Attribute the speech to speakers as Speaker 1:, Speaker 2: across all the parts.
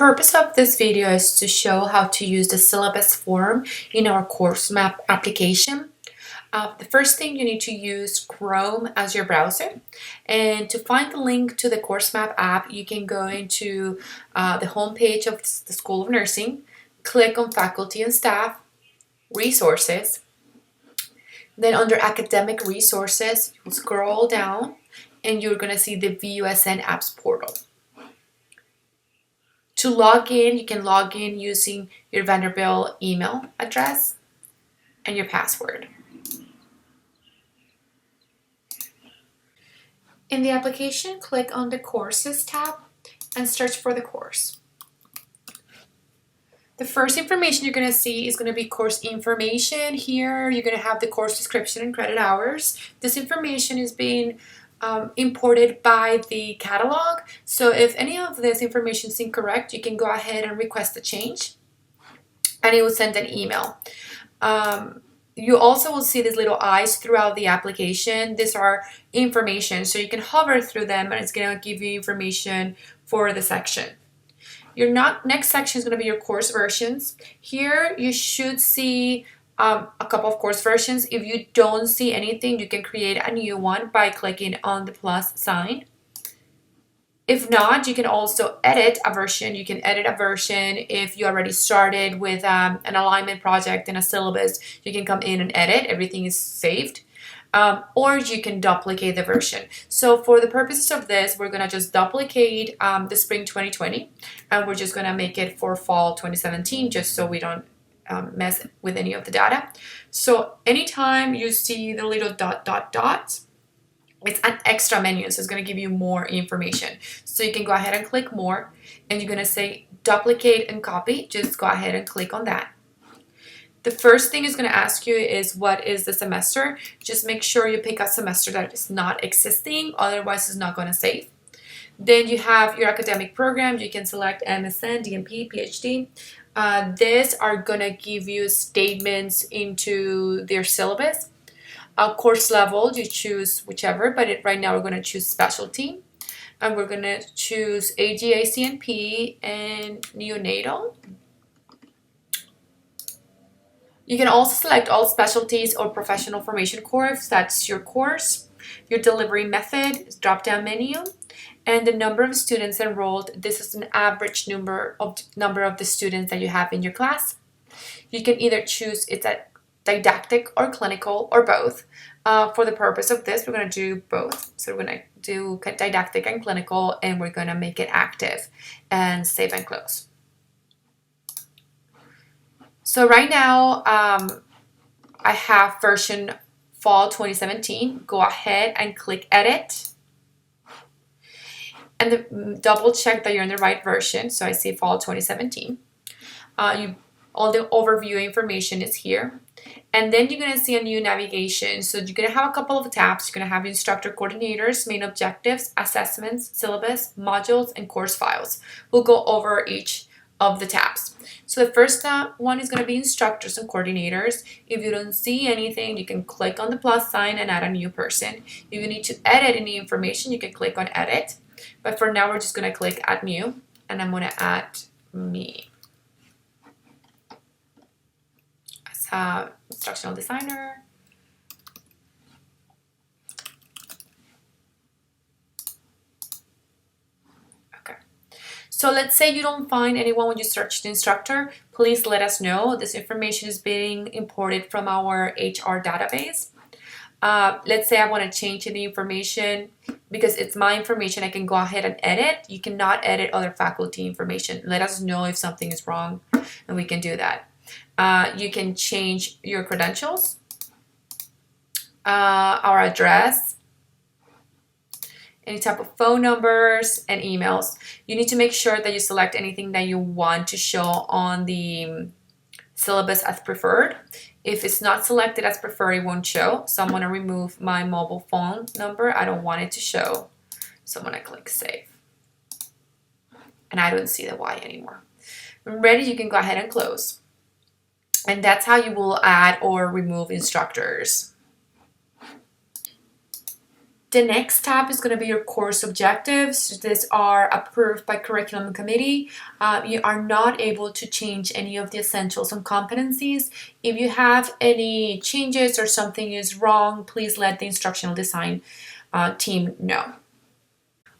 Speaker 1: purpose of this video is to show how to use the syllabus form in our course map application. The first thing, you need to use Chrome as your browser, and to find the link to the course map app you can go into the homepage of the School of Nursing, click on Faculty and Staff, Resources, then under Academic Resources you'll scroll down and you're going to see the VUSN apps portal. To log in, you can log in using your Vanderbilt email address and your password. In the application, click on the Courses tab and search for the course. The first information you're going to see is going to be course information. Here you're going to have the course description and credit hours. This information is being imported by the catalog, so if any of this information is incorrect, you can go ahead and request a change and it will send an email. You also will see these little eyes throughout the application. These are information, so you can hover through them and it's going to give you information for the section. Your next section is going to be your course versions. Here you should see a couple of course versions. If you don't see anything, you can create a new one by clicking on the plus sign. If not, you can also edit a version. You can edit a version if you already started with an alignment project and a syllabus. You can come in and edit. Everything is saved. Or you can duplicate the version. So for the purposes of this, we're going to just duplicate the spring 2020 and we're just going to make it for fall 2017 just so we don't mess with any of the data. So anytime you see the little dot, it's an extra menu, so it's going to give you more information. So you can go ahead and click more and you're going to say duplicate and copy. Just go ahead and click on that. The first thing it's going to ask you is what is the semester. Just make sure you pick a semester that is not existing, otherwise it's not going to save. Then you have your academic program. You can select MSN, DMP, PhD. These are going to give you statements into their syllabus. Course level, you choose whichever, but right now we're going to choose specialty. And we're going to choose AGA, CNP, and neonatal. You can also select all specialties or professional formation course. That's your course. Your delivery method, drop-down menu, and the number of students enrolled. This is an average number of the students that you have in your class. You can either choose it's a didactic or clinical or both. For the purpose of this, we're going to do both. So we're going to do didactic and clinical, and we're going to make it active and save and close. So right now, I have version fall 2017. Go ahead and click edit. And double check that you're in the right version. So I see fall 2017. All the overview information is here. And then you're going to see a new navigation. So you're going to have a couple of tabs. You're going to have instructor coordinators, main objectives, assessments, syllabus, modules, and course files. We'll go over each of the tabs. So the first one is going to be instructors and coordinators. If you don't see anything, you can click on the plus sign and add a new person. If you need to edit any information, you can click on edit. But for now, we're just going to click add new, and I'm going to add me as an instructional designer. So let's say you don't find anyone when you search the instructor. Please let us know. This information is being imported from our HR database. Let's say I want to change the information because it's my information. I can go ahead and edit. You cannot edit other faculty information. Let us know if something is wrong and we can do that. You can change your credentials, our address, any type of phone numbers and emails. You need to make sure that you select anything that you want to show on the syllabus as preferred. If it's not selected as preferred, it won't show. So I'm going to remove my mobile phone number. I don't want it to show. So I'm going to click save. And I don't see the Y anymore. When ready, you can go ahead and close. And that's how you will add or remove instructors. The next tab is going to be your course objectives. These are approved by curriculum committee. You are not able to change any of the essentials and competencies. If you have any changes or something is wrong, please let the instructional design team know.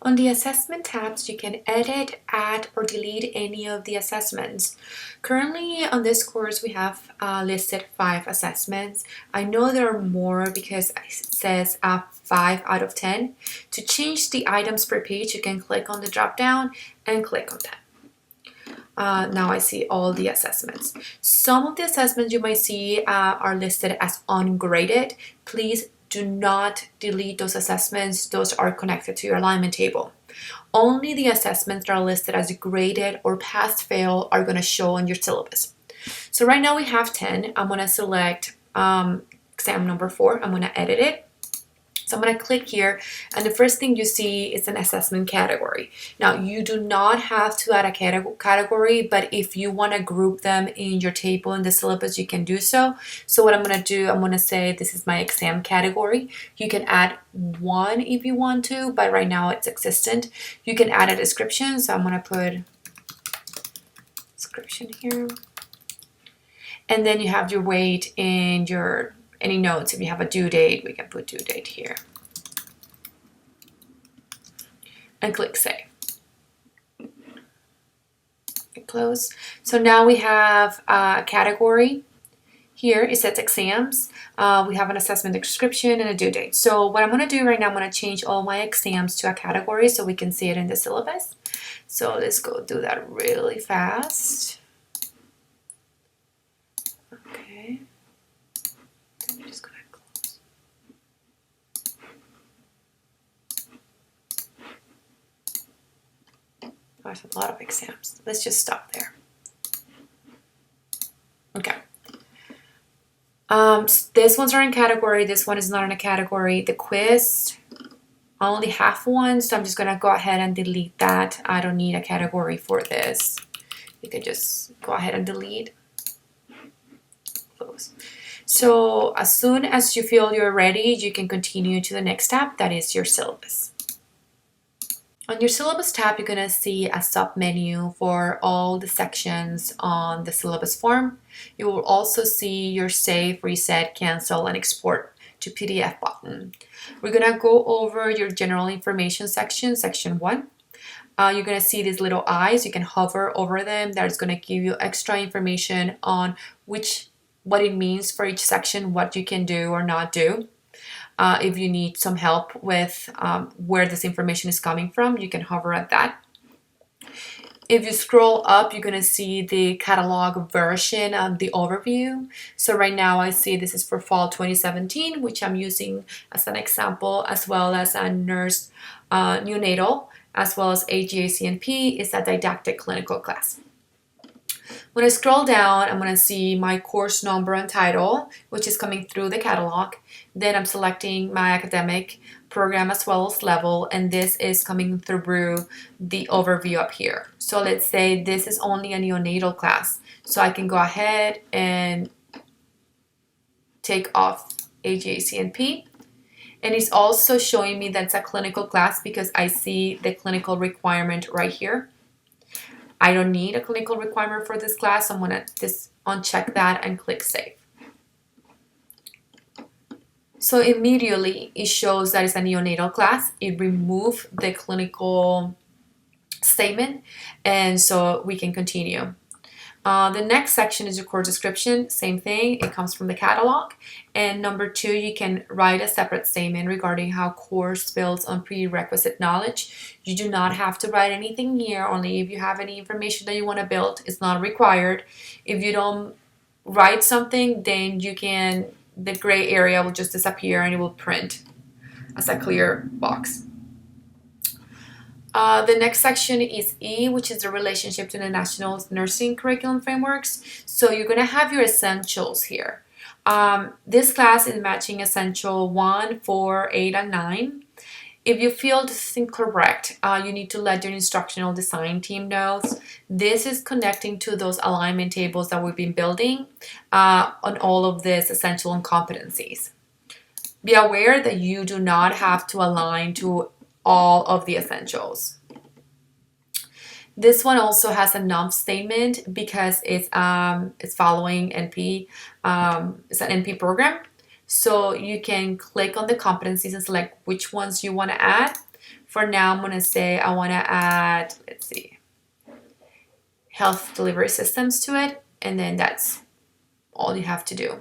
Speaker 1: On the assessment tabs, you can edit, add, or delete any of the assessments. Currently on this course, we have listed 5 assessments. I know there are more because it says 5 out of 10. To change the items per page, you can click on the drop down and click on that. Now I see all the assessments. Some of the assessments you might see are listed as ungraded. Please do not delete those assessments. Those are connected to your alignment table. Only the assessments that are listed as graded or pass-fail are going to show on your syllabus. So right now we have 10. I'm going to select exam number 4. I'm going to edit it. So I'm going to click here, and the first thing you see is an assessment category. Now, you do not have to add a category, but if you want to group them in your table in the syllabus, you can do so. So what I'm going to do, I'm going to say this is my exam category. You can add one if you want to, but right now it's existent. You can add a description, so I'm going to put description here. And then you have your weight and your any notes. If you have a due date, we can put due date here. And click save. And close. So now we have a category. Here it says exams. We have an assessment description and a due date. So what I'm going to do right now, I'm going to change all my exams to a category so we can see it in the syllabus. So let's go do that really fast. Okay. There's a lot of exams. Let's just stop there. Okay. This ones are in category. This one is not in a category. The quiz, I only have one, so I'm just going to go ahead and delete that. I don't need a category for this. You can just go ahead and delete. Close. So as soon as you feel you're ready, you can continue to the next tab. That is your syllabus. On your syllabus tab, you're going to see a sub-menu for all the sections on the syllabus form. You will also see your save, reset, cancel, and export to PDF button. We're going to go over your general information section, section 1. You're going to see these little eyes. You can hover over them. That's going to give you extra information on what it means for each section, what you can do or not do. If you need some help with where this information is coming from, you can hover at that. If you scroll up, you're going to see the catalog version of the overview. So right now I see this is for fall 2017, which I'm using as an example, as well as a nurse neonatal, as well as AGACNP is a didactic clinical class. When I scroll down, I'm going to see my course number and title, which is coming through the catalog. Then I'm selecting my academic program as well as level, and this is coming through the overview up here. So let's say this is only a neonatal class. So I can go ahead and take off AGACNP. And it's also showing me that it's a clinical class because I see the clinical requirement right here. I don't need a clinical requirement for this class. I'm going to just uncheck that and click save. So immediately it shows that it's a neonatal class. It removed the clinical statement, and so we can continue. The next section is your course description. Same thing, it comes from the catalog. And number 2, you can write a separate statement regarding how course builds on prerequisite knowledge. You do not have to write anything here, only if you have any information that you want to build. It's not required. If you don't write something, then the gray area will just disappear and it will print as a clear box. The next section is E, which is the relationship to the National Nursing Curriculum Frameworks. So you're going to have your essentials here. This class is matching essential 1, 4, 8, and 9. If you feel this is incorrect, you need to let your instructional design team know. This is connecting to those alignment tables that we've been building on all of this essential and competencies. be aware that you do not have to align to all of the essentials. This one also has a num statement because it's following NP. It's an NP program. So you can click on the competencies and select which ones you want to add. For now, I'm going to say I want to add, let's see, health delivery systems to it. And then that's all you have to do.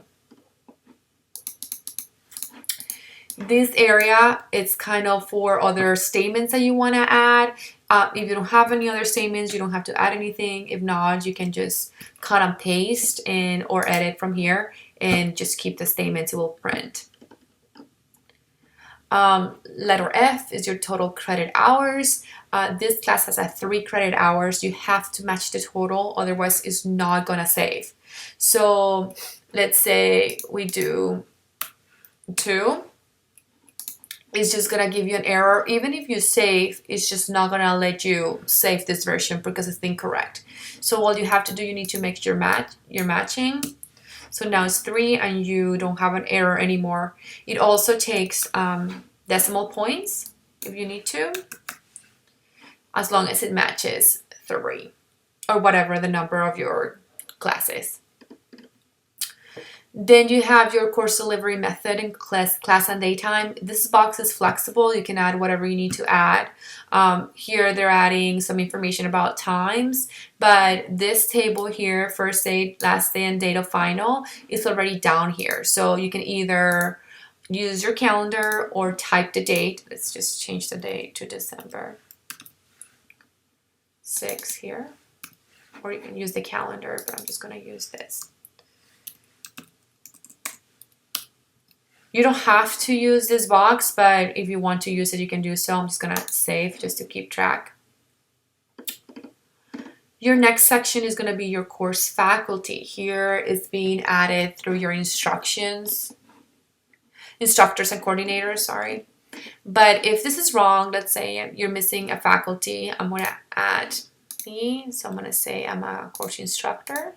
Speaker 1: This area, it's kind of for other statements that you want to add. If you don't have any other statements, you don't have to add anything. If not, you can just cut and paste or edit from here and just keep the statements. It will print. Letter F is your total credit hours. This class has 3 credit hours. You have to match the total, otherwise it's not gonna save. So let's say we do 2. It's just gonna give you an error. Even if you save, it's just not gonna let you save this version because it's incorrect. So all you have to do, you need to make your matching. So now it's 3 and you don't have an error anymore. It also takes decimal points if you need to, as long as it matches 3 or whatever the number of your class is. Then you have your course delivery method in class and daytime. This box is flexible. You can add whatever you need to add. Here they're adding some information about times, but this table here, first day, last day, and date of final, is already down here. So you can either use your calendar or type the date. Let's just change the date to December 6 here. Or you can use the calendar, but I'm just going to use this. You don't have to use this box, but if you want to use it, you can do so. I'm just going to save just to keep track. Your next section is going to be your course faculty. Here it's being added through your instructors and coordinators, sorry. But if this is wrong, let's say you're missing a faculty, I'm going to add me. So I'm going to say I'm a course instructor.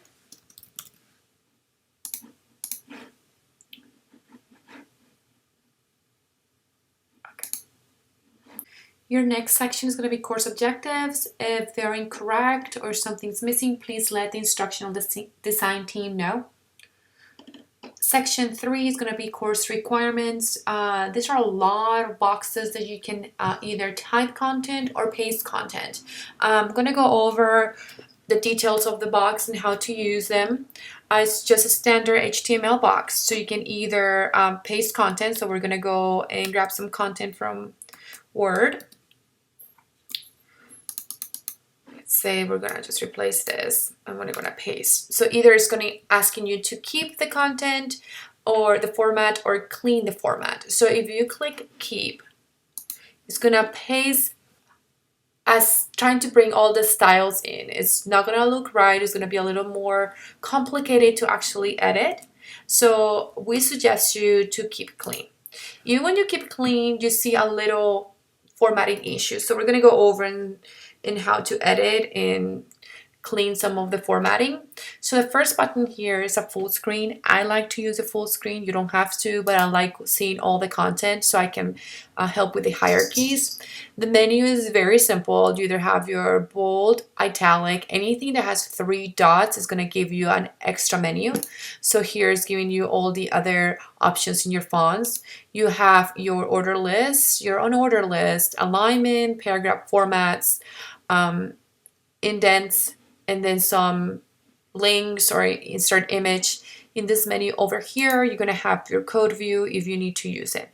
Speaker 1: Your next section is going to be course objectives. If they're incorrect or something's missing, please let the instructional design team know. Section 3 is going to be course requirements. These are a lot of boxes that you can either type content or paste content. I'm going to go over the details of the box and how to use them. It's just a standard HTML box, so you can either paste content. So we're going to go and grab some content from Word. Say we're gonna just replace this and we're gonna paste. So either it's gonna asking you to keep the content or the format or clean the format. So if you click keep, it's gonna paste as trying to bring all the styles in. It's not gonna look right. It's gonna be a little more complicated to actually edit. So we suggest you to keep clean. Even when you keep clean, you see a little formatting issue. So we're gonna go over in how to edit and clean some of the formatting. So the first button here is a full screen. I like to use a full screen. You don't have to, but I like seeing all the content so I can help with the hierarchies. The menu is very simple. You either have your bold, italic, anything that has 3 dots is going to give you an extra menu. So here is giving you all the other options in your fonts. You have your order list, your unordered list, alignment, paragraph formats, indents, and then some links or insert image. In this menu over here, you're going to have your code view if you need to use it.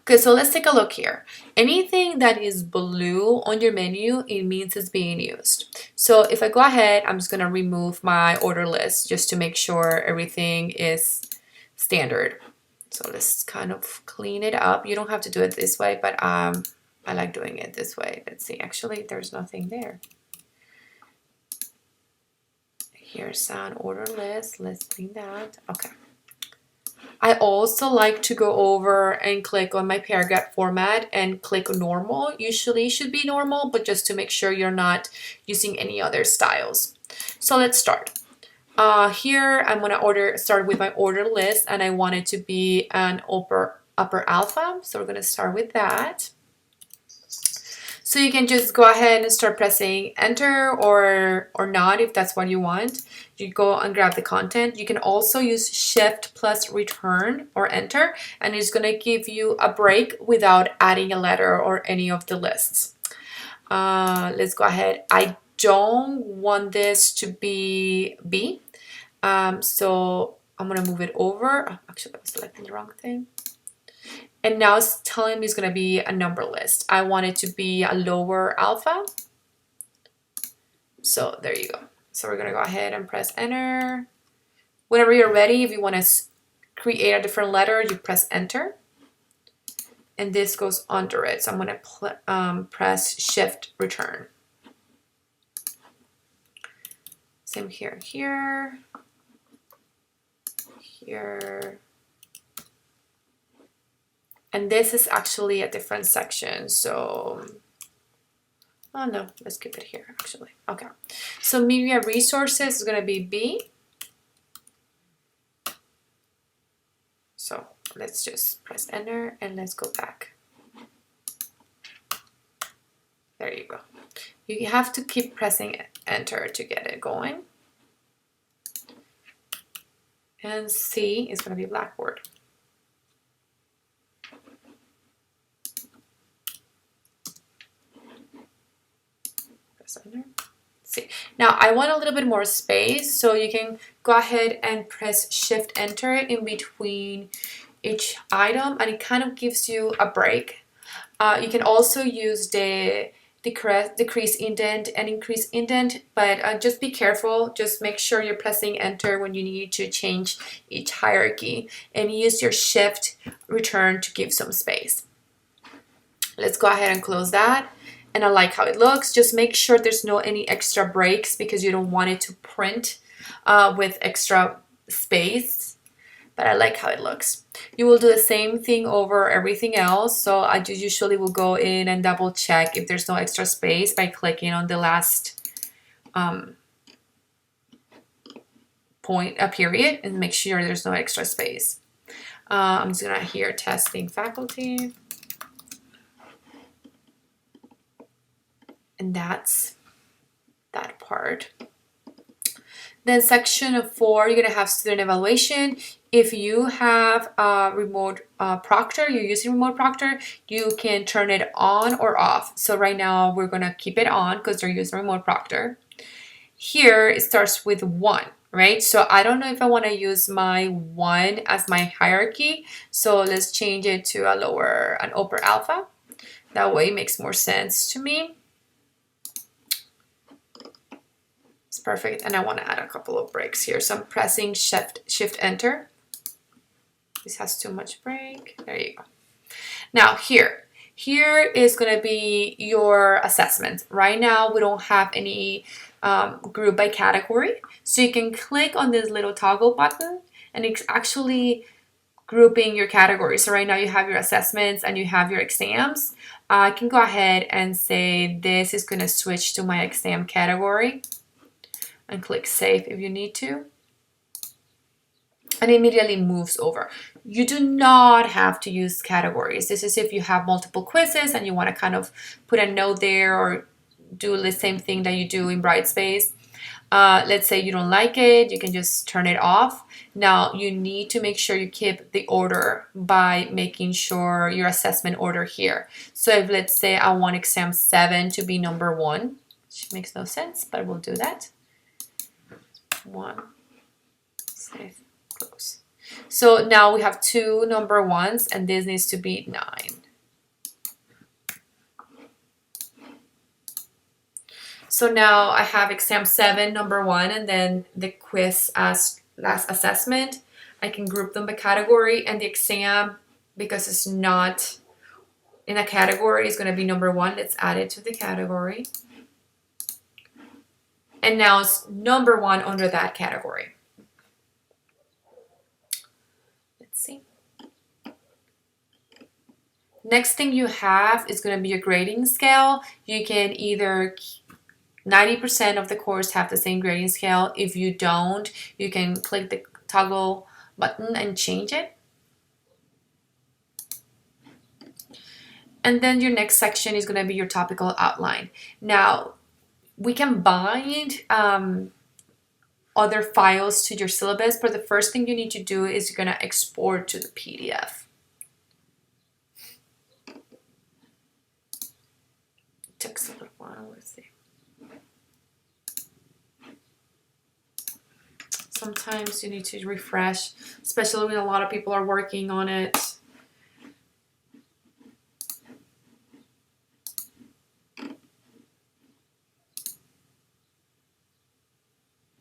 Speaker 1: Okay, so let's take a look here. Anything that is blue on your menu, it means it's being used. So if I go ahead, I'm just going to remove my order list just to make sure everything is standard. So let's kind of clean it up. You don't have to do it this way, but I like doing it this way. Let's see, actually there's nothing there. Here's an order list. Let's clean that. Okay. I also like to go over and click on my paragraph format and click normal. Usually it should be normal, but just to make sure you're not using any other styles. So let's start. Here I'm gonna start with my order list, and I want it to be an upper alpha. So we're gonna start with that. So you can just go ahead and start pressing enter or not if that's what you want. You go and grab the content. You can also use shift plus return or enter, and it's gonna give you a break without adding a letter or any of the lists. Let's go ahead. I don't want this to be B. So I'm gonna move it over. Oh, actually, I was selecting the wrong thing. And now it's telling me it's gonna be a number list. I want it to be a lower alpha. So there you go. So we're gonna go ahead and press enter. Whenever you're ready, if you wanna create a different letter, you press enter. And this goes under it. So I'm gonna press shift return. Same here, here. And this is actually a different section, so oh no, let's keep it here actually. Okay, so media resources is going to be B. So let's just press enter and let's go back. There you go. You have to keep pressing enter to get it going. And C is going to be Blackboard. Press enter. See. Now I want a little bit more space, so you can go ahead and press shift enter in between each item, and it kind of gives you a break. You can also use the decrease indent and increase indent, but just be careful. Just make sure you're pressing enter when you need to change each hierarchy, and use your shift return to give some space. Let's go ahead and close that. And I like how it looks. Just make sure there's no any extra breaks because you don't want it to print with extra space. But I like how it looks. You will do the same thing over everything else. So I just usually will go in and double check if there's no extra space by clicking on the last period, and make sure there's no extra space. I'm just gonna here testing faculty. And that's that part. Then section 4, you're gonna have student evaluation. If you have a remote proctor, you're using remote proctor, you can turn it on or off. So right now we're gonna keep it on because they're using remote proctor. Here it starts with 1, right? So I don't know if I wanna use my 1 as my hierarchy. So let's change it to an upper alpha. That way it makes more sense to me. Perfect, and I want to add a couple of breaks here. So I'm pressing shift enter. This has too much break. There you go. Now here is going to be your assessment. Right now we don't have any group by category, so you can click on this little toggle button and it's actually grouping your categories. So right now you have your assessments and you have your exams. I can go ahead and say this is going to switch to my exam category. And click save if you need to, and immediately moves over. You do not have to use categories. This is if you have multiple quizzes and you want to kind of put a note there or do the same thing that you do in Brightspace. Let's say you don't like it, you can just turn it off. Now you need to make sure you keep the order by making sure your assessment order here. So if let's say I want exam 7 to be number 1, which makes no sense, but we'll do that. 1, save, close. So now we have 2 number 1s, and this needs to be 9. So now I have exam 7 number 1, and then the quiz as last assessment. I can group them by category, and the exam, because it's not in a category, is going to be number 1. Let's add it to the category. And now it's number 1 under that category. Let's see. Next thing you have is going to be your grading scale. You can either 90% of the course have the same grading scale. If you don't, you can click the toggle button and change it. And then your next section is going to be your topical outline. Now, we can bind other files to your syllabus, but the first thing you need to do is you're going to export to the PDF. It takes a little while, let's see. Sometimes you need to refresh, especially when a lot of people are working on it.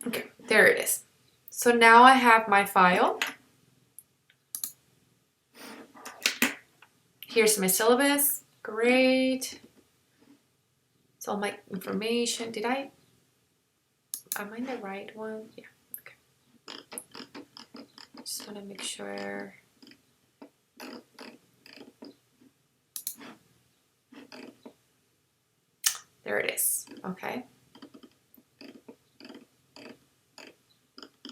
Speaker 1: Okay, there it is. So now I have my file. Here's my syllabus. Great. It's all my information. Am I in the right one? Yeah, okay. Just want to make sure. There it is, okay.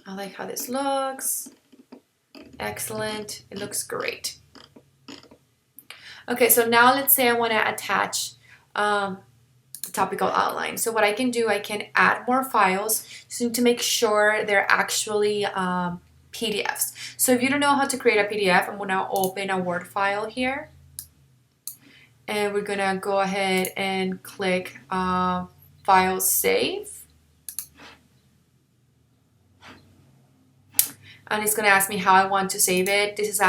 Speaker 1: I like how this looks. Excellent, it looks great. Okay, so now let's say I want to attach the topical outline. So what I can do, I can add more files so to make sure they're actually PDFs. So if you don't know how to create a PDF, I'm going to open a Word file here. And we're going to go ahead and click File Save. And it's going to ask me how I want to save it. This is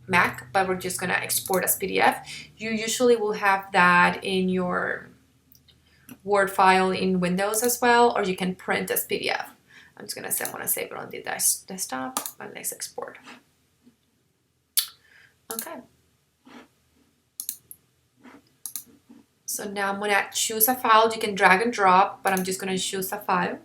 Speaker 1: Mac, but we're just going to export as PDF. You usually will have that in your Word file in Windows as well, or you can print as PDF. I'm just going to say I want to save it on the desktop, and let's export. Okay. So now I'm going to choose a file. You can drag and drop, but I'm just going to choose a file.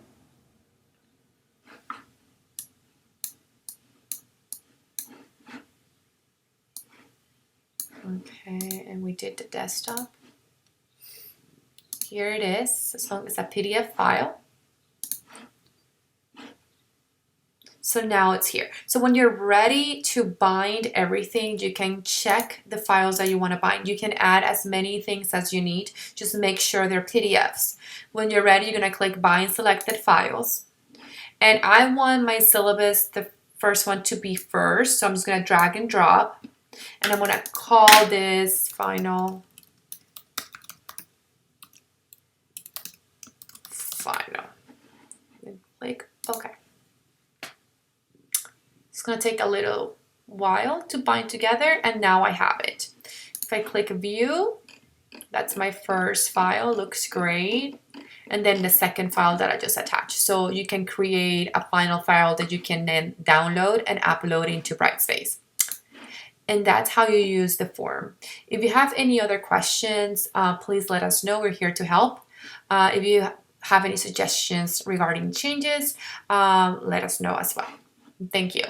Speaker 1: Okay, and we did the desktop. Here it is. So it's a PDF file. So now it's here. So when you're ready to bind everything, you can check the files that you want to bind. You can add as many things as you need. Just make sure they're PDFs. When you're ready, you're going to click Bind Selected Files. And I want my syllabus, the first one, to be first. So I'm just going to drag and drop. And I'm going to call this Final. And click OK. It's going to take a little while to bind together, and now I have it. If I click View, that's my first file, looks great. And then the second file that I just attached. So you can create a final file that you can then download and upload into Brightspace. And that's how you use the form. If you have any other questions, please let us know. We're here to help. If you have any suggestions regarding changes, let us know as well. Thank you.